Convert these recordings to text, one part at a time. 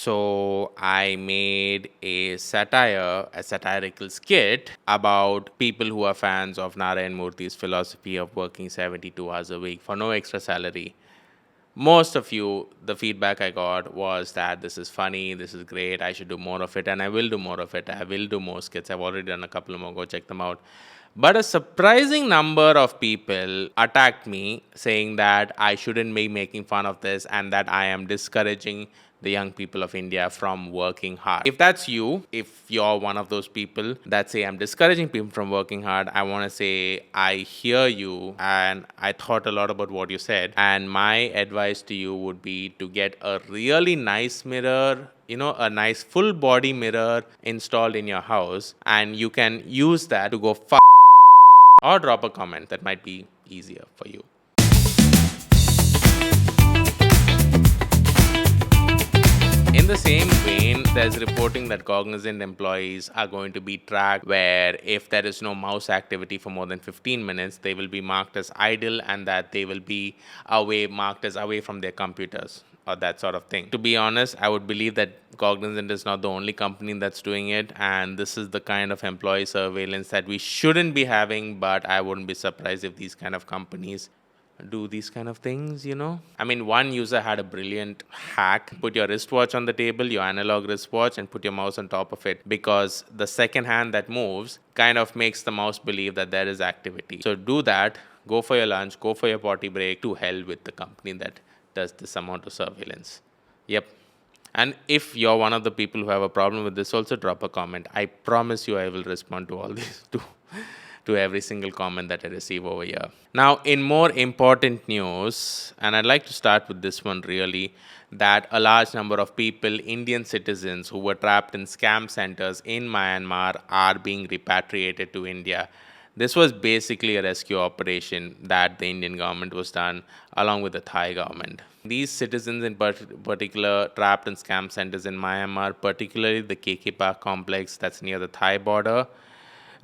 So I made a satirical skit about people who are fans of Narayan Murthy's philosophy of working 72 hours a week for no extra salary. Most of you, the feedback I got was that this is funny, this is great, I should do more of it, and I will do more of it. I will do more skits. I've already done a couple more, go check them out. But a surprising number of people attacked me saying that I shouldn't be making fun of this and that I am discouraging the young people of India from working hard. If that's you, if you're one of those people that say I'm discouraging people from working hard, I want to say I hear you and I thought a lot about what you said. And my advice to you would be to get a really nice mirror, a nice full body mirror installed in your house, and you can use that to go or drop a comment that might be easier for you. In the same vein, there's reporting that Cognizant employees are going to be tracked where if there is no mouse activity for more than 15 minutes, they will be marked as idle and that they will be marked as away from their computers or that sort of thing. To be honest, I would believe that Cognizant is not the only company that's doing it, and this is the kind of employee surveillance that we shouldn't be having, but I wouldn't be surprised if these kind of companies do these kind of things. I mean, one user had a brilliant hack. Put your wristwatch on the table, your analog wristwatch, and put your mouse on top of it, because the second hand that moves kind of makes the mouse believe that there is activity. So do that. Go for your lunch, go for your potty break. To hell with the company that does this amount of surveillance. Yep. And if you're one of the people who have a problem with this, also drop a comment. I promise you I will respond to all these to every single comment that I receive over here. Now, in more important news, and I'd like to start with this one really, that a large number of people, Indian citizens who were trapped in scam centers in Myanmar, are being repatriated to India. This was basically a rescue operation that the Indian government was done along with the Thai government. These citizens in particular trapped in scam centers in Myanmar, particularly the KK Park complex that's near the Thai border.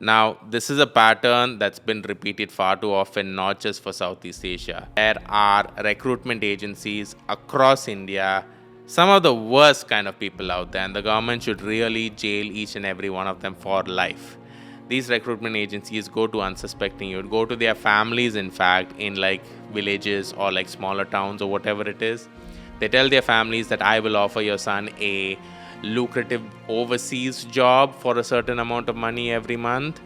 Now, this is a pattern that's been repeated far too often, not just for Southeast Asia. There are recruitment agencies across India, some of the worst kind of people out there, and the government should really jail each and every one of them for life. These recruitment agencies go to unsuspecting youth, go to their families, in fact, in like villages or like smaller towns or whatever it is. They tell their families that I will offer your son a lucrative overseas job for a certain amount of money every month,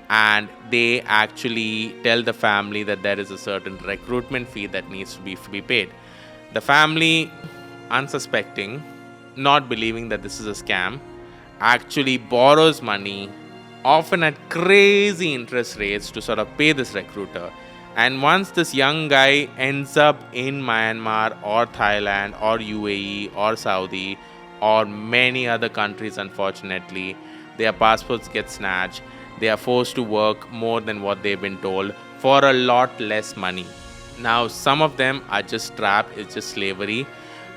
and they actually tell the family that there is a certain recruitment fee that needs to be paid. The family, unsuspecting, not believing that this is a scam, actually borrows money, often at crazy interest rates, to sort of pay this recruiter. And once this young guy ends up in Myanmar or Thailand or UAE or Saudi or many other countries, unfortunately, their passports get snatched. They are forced to work more than what they've been told for a lot less money. Now, some of them are just trapped, it's just slavery.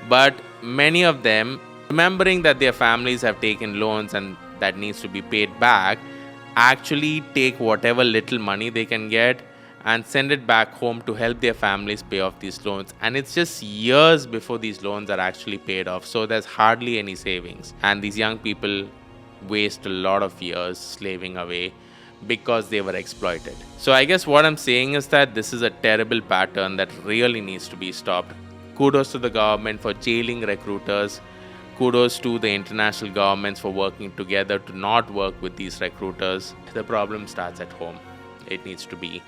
But many of them, remembering that their families have taken loans and that needs to be paid back, actually take whatever little money they can get and send it back home to help their families pay off these loans. And it's just years before these loans are actually paid off. So there's hardly any savings. And these young people waste a lot of years slaving away because they were exploited. So I guess what I'm saying is that this is a terrible pattern that really needs to be stopped. Kudos to the government for jailing recruiters. Kudos to the international governments for working together to not work with these recruiters. The problem starts at home. It needs to be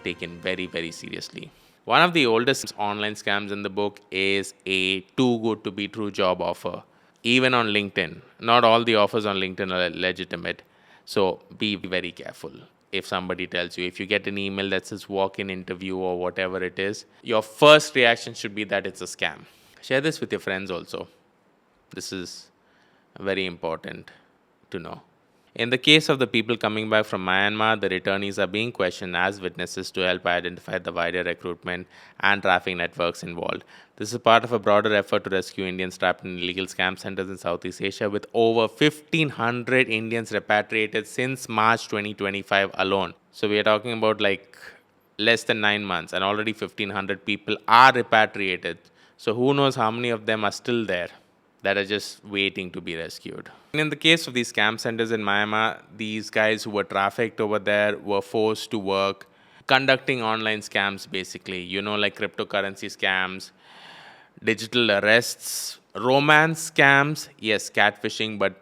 taken very, very seriously. One of the oldest online scams in the book is a too good to be true job offer. Even on LinkedIn. Not all the offers on LinkedIn are legitimate. So be very careful. If somebody tells you, if you get an email that says walk-in interview or whatever it is, your first reaction should be that it's a scam. Share this with your friends also. This is very important to know. In the case of the people coming back from Myanmar, the returnees are being questioned as witnesses to help identify the wider recruitment and trafficking networks involved. This is part of a broader effort to rescue Indians trapped in illegal scam centers in Southeast Asia, with over 1,500 Indians repatriated since March 2025 alone. So we are talking about like less than 9 months, and already 1,500 people are repatriated. So who knows how many of them are still there. that are just waiting to be rescued. And in the case of these scam centers in Myanmar, these guys who were trafficked over there were forced to work conducting online scams, basically, like cryptocurrency scams, digital arrests, romance scams, yes, catfishing, but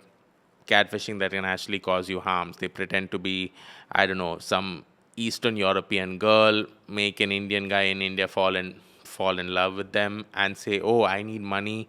catfishing that can actually cause you harms. They pretend to be, I don't know, some Eastern European girl, make an Indian guy in India fall in love with them and say, "Oh, I need money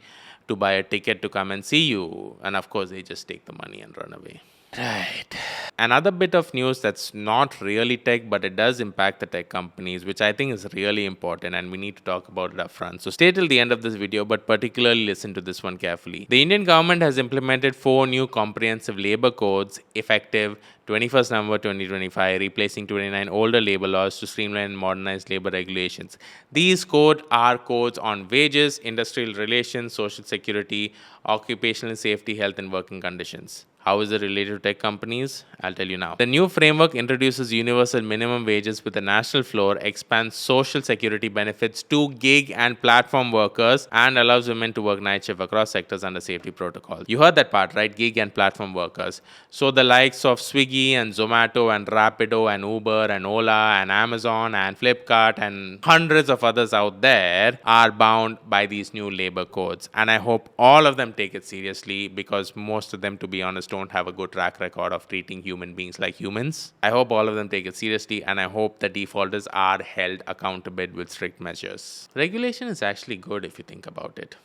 to buy a ticket to come and see you." And of course, they just take the money and run away. Right. Another bit of news that's not really tech, but it does impact the tech companies, which I think is really important, and we need to talk about it up front. So stay till the end of this video, but particularly listen to this one carefully. The Indian government has implemented 4 new comprehensive labor codes effective 21st November 2025, replacing 29 older labor laws to streamline and modernize labor regulations. These codes are codes on wages, industrial relations, social security, occupational safety, health, and working conditions. How is it related to tech companies? I'll tell you now. The new framework introduces universal minimum wages with a national floor, expands social security benefits to gig and platform workers, and allows women to work night shift across sectors under safety protocols. You heard that part, right? Gig and platform workers. So the likes of Swiggy and Zomato and Rapido and Uber and Ola and Amazon and Flipkart and hundreds of others out there are bound by these new labor codes. And I hope all of them take it seriously, because most of them, to be honest, don't have a good track record of treating human beings like humans. I hope all of them take it seriously, and I hope the defaulters are held accountable with strict measures. Regulation is actually good if you think about it.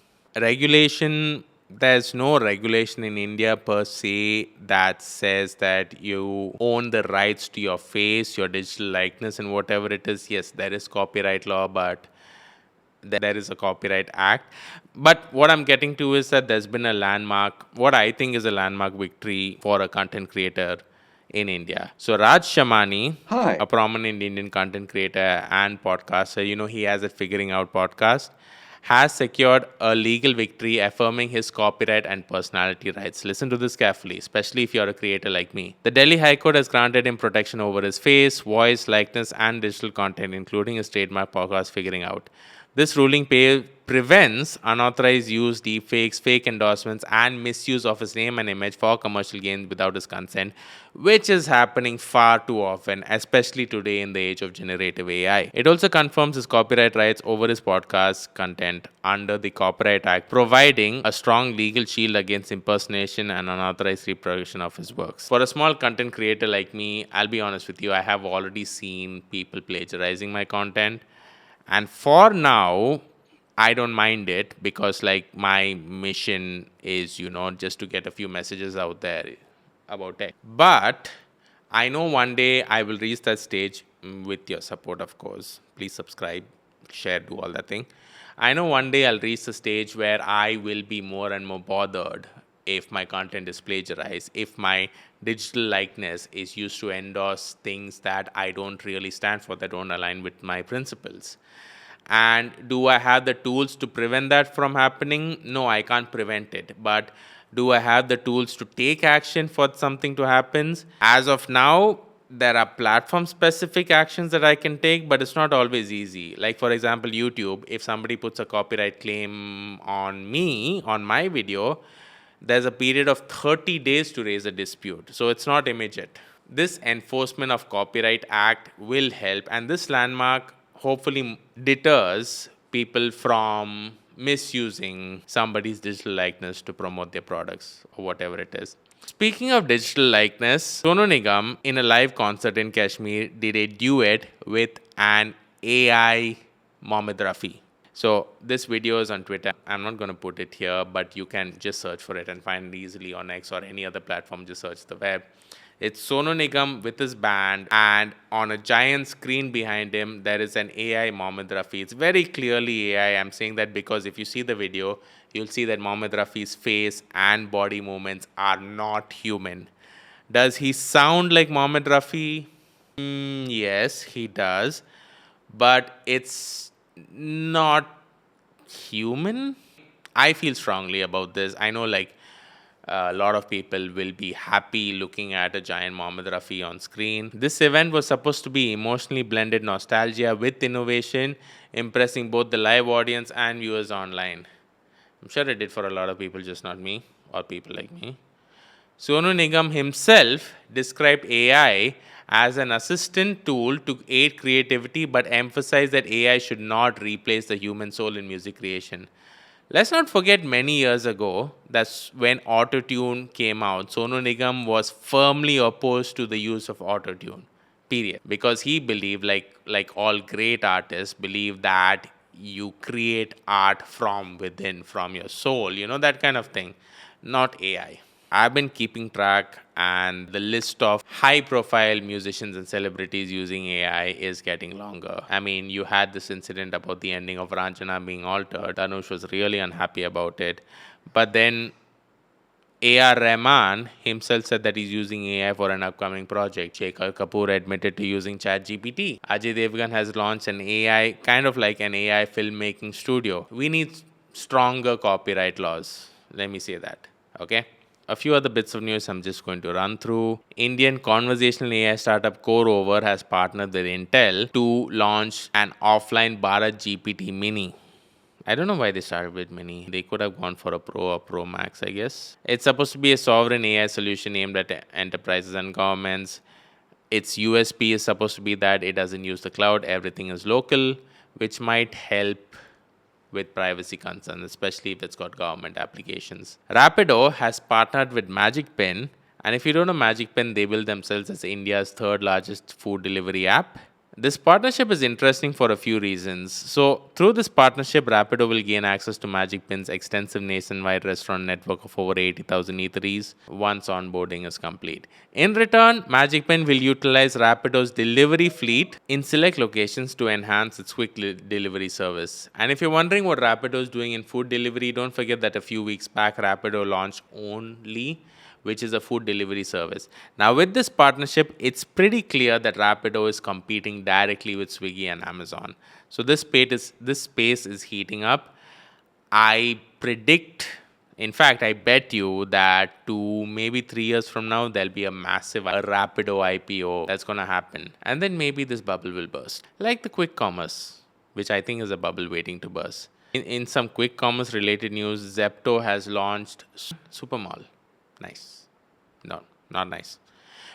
There's no regulation in India per se that says that you own the rights to your face, your digital likeness, and whatever it is. Yes, there is copyright law, but there is a copyright act. But what I'm getting to is that there's been a landmark, what I think is a landmark victory for a content creator in India. So Raj Shamani, Hi. a prominent Indian content creator and podcaster, he has a Figuring Out podcast, has secured a legal victory affirming his copyright and personality rights. Listen to this carefully, especially if you're a creator like me. The Delhi High Court has granted him protection over his face, voice, likeness, and digital content, including his trademark podcast Figuring Out. This ruling prevents unauthorized use, deepfakes, fake endorsements, and misuse of his name and image for commercial gains without his consent, which is happening far too often, especially today in the age of generative AI. It also confirms his copyright rights over his podcast content under the Copyright Act, providing a strong legal shield against impersonation and unauthorized reproduction of his works. For a small content creator like me, I'll be honest with you, I have already seen people plagiarizing my content. And for now, I don't mind it, because my mission is, just to get a few messages out there about tech. But I know one day I will reach that stage, with your support, of course. Please subscribe, share, do all that thing. I know one day I'll reach the stage where I will be more and more bothered if my content is plagiarized, if my digital likeness is used to endorse things that I don't really stand for, that don't align with my principles. And do I have the tools to prevent that from happening? No, I can't prevent it. But do I have the tools to take action for something to happen? As of now, there are platform-specific actions that I can take, but it's not always easy. Like, for example, YouTube, if somebody puts a copyright claim on me, on my video, there's a period of 30 days to raise a dispute. So it's not immediate. This Enforcement of Copyright Act will help, and this landmark hopefully deters people from misusing somebody's digital likeness to promote their products or whatever it is. Speaking of digital likeness, Sonu Nigam, in a live concert in Kashmir, did a duet with an AI Mohammed Rafi. So this video is on Twitter. I'm not going to put it here, but you can just search for it and find it easily on X or any other platform. Just search the web. It's Sonu Nigam with his band, and on a giant screen behind him, there is an AI Mohammed Rafi. It's very clearly AI. I'm saying that because if you see the video, you'll see that Mohammed Rafi's face and body movements are not human. Does he sound like Mohammed Rafi? Yes, he does. But it's not human. I feel strongly about this. I know a lot of people will be happy looking at a giant Mohammed Rafi on screen. This event was supposed to be emotionally blended nostalgia with innovation, impressing both the live audience and viewers online. I'm sure it did for a lot of people, just not me or people like me. Sonu Nigam himself described AI as an assistant tool to aid creativity, but emphasized that AI should not replace the human soul in music creation. Let's not forget many years ago, that's when autotune came out. Sonu Nigam was firmly opposed to the use of autotune, period. Because he believed, like all great artists, believe that you create art from within, from your soul, that kind of thing, not AI. I've been keeping track, and the list of high profile musicians and celebrities using AI is getting longer. I mean, you had this incident about the ending of Ranjana being altered. Anush was really unhappy about it. But then A.R. Rahman himself said that he's using AI for an upcoming project. Shekhar Kapoor admitted to using ChatGPT. Ajay Devgan has launched an AI, kind of like an AI filmmaking studio. We need stronger copyright laws. Let me say that. Okay? A few other bits of news I'm just going to run through. Indian conversational AI startup CoreOver has partnered with Intel to launch an offline BharatGPT Mini. I don't know why they started with Mini. They could have gone for a Pro or Pro Max, I guess. It's supposed to be a sovereign AI solution aimed at enterprises and governments. Its USP is supposed to be that it doesn't use the cloud, everything is local, which might help with privacy concerns, especially if it's got government applications. Rapido has partnered with Magic Pen, and if you don't know Magic Pen, they build themselves as India's third largest food delivery app. This partnership is interesting for a few reasons. So, through this partnership, Rapido will gain access to Magic Pin's extensive nationwide restaurant network of over 80,000 eateries once onboarding is complete. In return, Magic Pin will utilize Rapido's delivery fleet in select locations to enhance its quick delivery service. And if you're wondering what Rapido is doing in food delivery, don't forget that a few weeks back, Rapido launched Only, which is a food delivery service. Now, with this partnership, it's pretty clear that Rapido is competing directly with Swiggy and Amazon. So this space is heating up. I predict, in fact, I bet you that 2 maybe 3 years from now, there'll be a massive Rapido IPO that's going to happen. And then maybe this bubble will burst. Like the quick commerce, which I think is a bubble waiting to burst. In some quick commerce related news, Zepto has launched Supermall. Nice. No, not nice.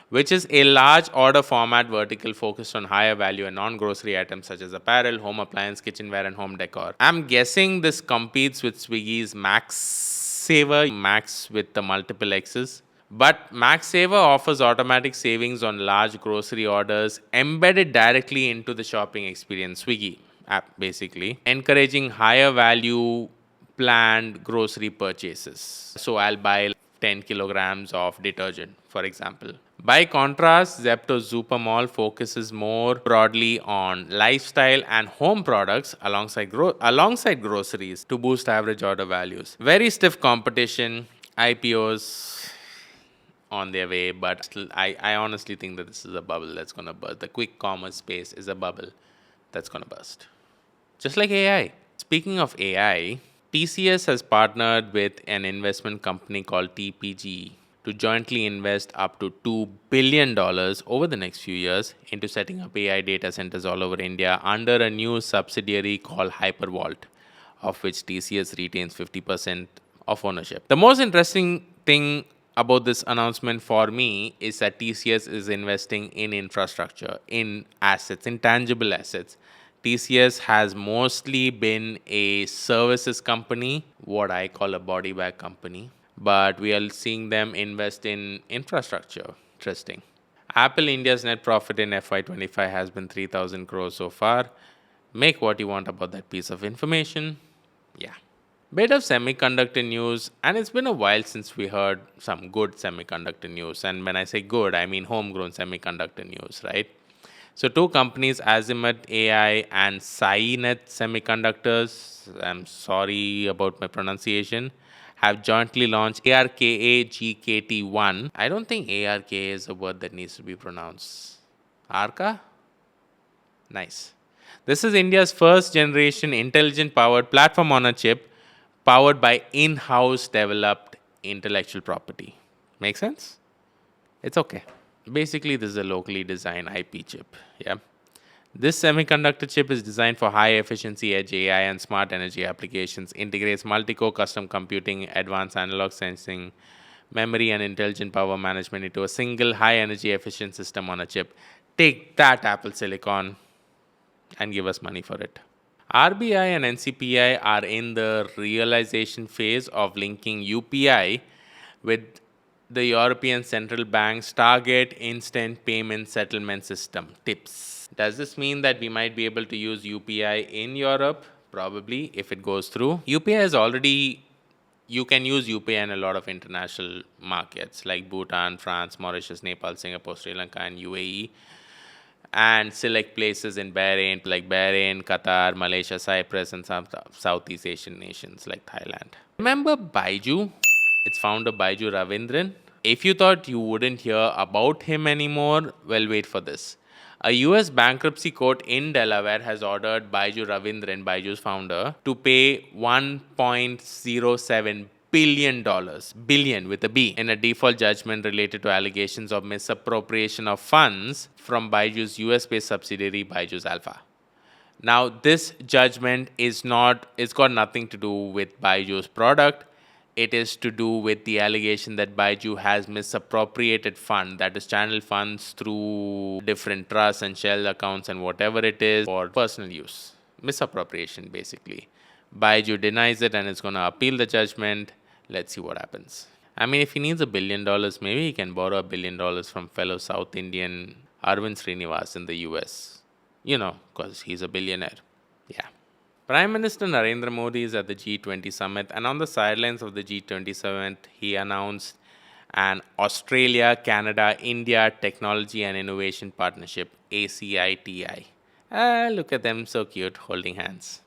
Which is a large order format vertical focused on higher value and non grocery items such as apparel, home appliance, kitchenware, and home decor. I'm guessing this competes with Swiggy's Max Saver, Max with the multiple X's. But Max Saver offers automatic savings on large grocery orders embedded directly into the shopping experience. Swiggy app, basically, encouraging higher value planned grocery purchases. So I'll buy 10 kilograms of detergent, for example. By contrast, Zepto's Supermall focuses more broadly on lifestyle and home products alongside groceries to boost average order values. Very stiff competition, IPOs on their way, but still, I honestly think that this is a bubble that's going to burst. The quick commerce space is a bubble that's going to burst. Just like AI. Speaking of AI, TCS has partnered with an investment company called TPG to jointly invest up to $2 billion over the next few years into setting up AI data centers all over India under a new subsidiary called Hypervault, of which TCS retains 50% of ownership. The most interesting thing about this announcement for me is that TCS is investing in infrastructure, in assets, in tangible assets. TCS has mostly been a services company, what I call a body bag company, but we are seeing them invest in infrastructure. Interesting. Apple India's net profit in FY25 has been 3,000 crores so far. Make what you want about that piece of information. Yeah. Bit of semiconductor news, and it's been a while since we heard some good semiconductor news. And when I say good, I mean homegrown semiconductor news, right? So, two companies, Azimuth AI and Scinet Semiconductors, I'm sorry about my pronunciation, have jointly launched ARKA-GKT1. I don't think ARKA is a word that needs to be pronounced. ARKA? Nice. This is India's first generation intelligent powered platform on a chip powered by in-house developed intellectual property. Make sense? It's okay. Basically, this is a locally designed IP chip. Yeah. This semiconductor chip is designed for high-efficiency edge AI and smart energy applications, integrates multi-core custom computing, advanced analog sensing, memory, and intelligent power management into a single high-energy efficient system on a chip. Take that, Apple Silicon, and give us money for it. RBI and NCPI are in the realization phase of linking UPI with the European Central Bank's Target Instant Payment Settlement System, TIPS. Does this mean that we might be able to use UPI in Europe? Probably, if it goes through. UPI is already, you can use UPI in a lot of international markets like Bhutan, France, Mauritius, Nepal, Singapore, Sri Lanka, and UAE. And select places in Bahrain, like Bahrain, Qatar, Malaysia, Cyprus, and some Southeast Asian nations like Thailand. Remember Byju? Its founder, Byju Ravindran. If you thought you wouldn't hear about him anymore, well, wait for this. A US bankruptcy court in Delaware has ordered Byju Ravindran, Byju's founder, to pay $1.07 billion with a B, in a default judgment related to allegations of misappropriation of funds from Byju's US-based subsidiary, Byju's Alpha. Now, this judgment it's got nothing to do with Byju's product. It is to do with the allegation that Byju has misappropriated fund, that is channel funds through different trusts and shell accounts and whatever it is for personal use. Misappropriation, basically. Byju denies it and is going to appeal the judgment. Let's see what happens. I mean, if he needs $1 billion, maybe he can borrow $1 billion from fellow South Indian Arvind Srinivas in the US. You know, because he's a billionaire. Yeah. Prime Minister Narendra Modi is at the G20 summit, and on the sidelines of the G20 summit, he announced an Australia-Canada-India Technology and Innovation Partnership, ACITI. Look at them, so cute, holding hands.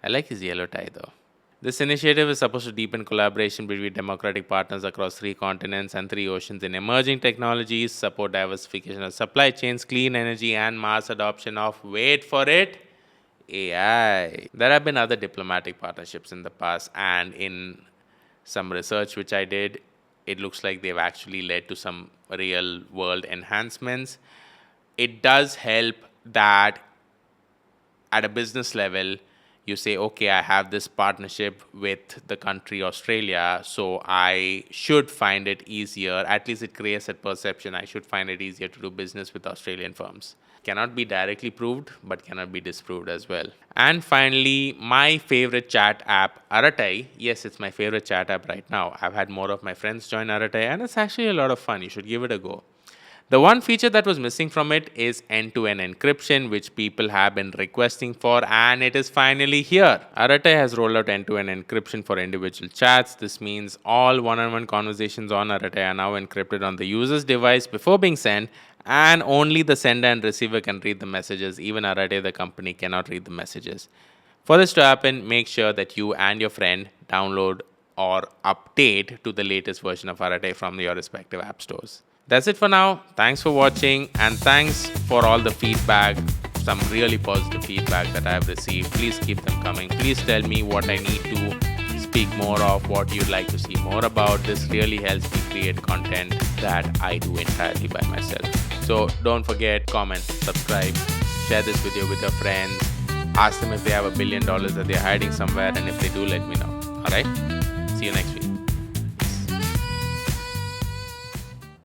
I like his yellow tie though. This initiative is supposed to deepen collaboration between democratic partners across 3 continents and 3 oceans in emerging technologies, support diversification of supply chains, clean energy, and mass adoption of, wait for it, AI. There have been other diplomatic partnerships in the past, and in some research which I did, it looks like they've actually led to some real world enhancements. It does help that at a business level, you say, okay, I have this partnership with the country Australia, so I should find it easier, at least it creates that perception, I should find it easier to do business with Australian firms. Cannot be directly proved, but cannot be disproved as well. And finally, my favorite chat app, Arattai. Yes, it's my favorite chat app right now. I've had more of my friends join Arattai, and it's actually a lot of fun. You should give it a go. The one feature that was missing from it is end-to-end encryption, which people have been requesting for, and it is finally here. Arattai has rolled out end-to-end encryption for individual chats. This means all one-on-one conversations on Arattai are now encrypted on the user's device before being sent, and only the sender and receiver can read the messages. Even Arattai, the company, cannot read the messages. For this to happen, make sure that you and your friend download or update to the latest version of Arattai from your respective app stores. That's it for now. Thanks for watching, and thanks for all the feedback, some really positive feedback that I have received. Please keep them coming. Please tell me what I need to speak more of, what you'd like to see more about. This really helps me create content that I do entirely by myself. So don't forget, comment, subscribe, share this video with your friends, ask them if they have $1 billion that they're hiding somewhere, and if they do, let me know. Alright? See you next week.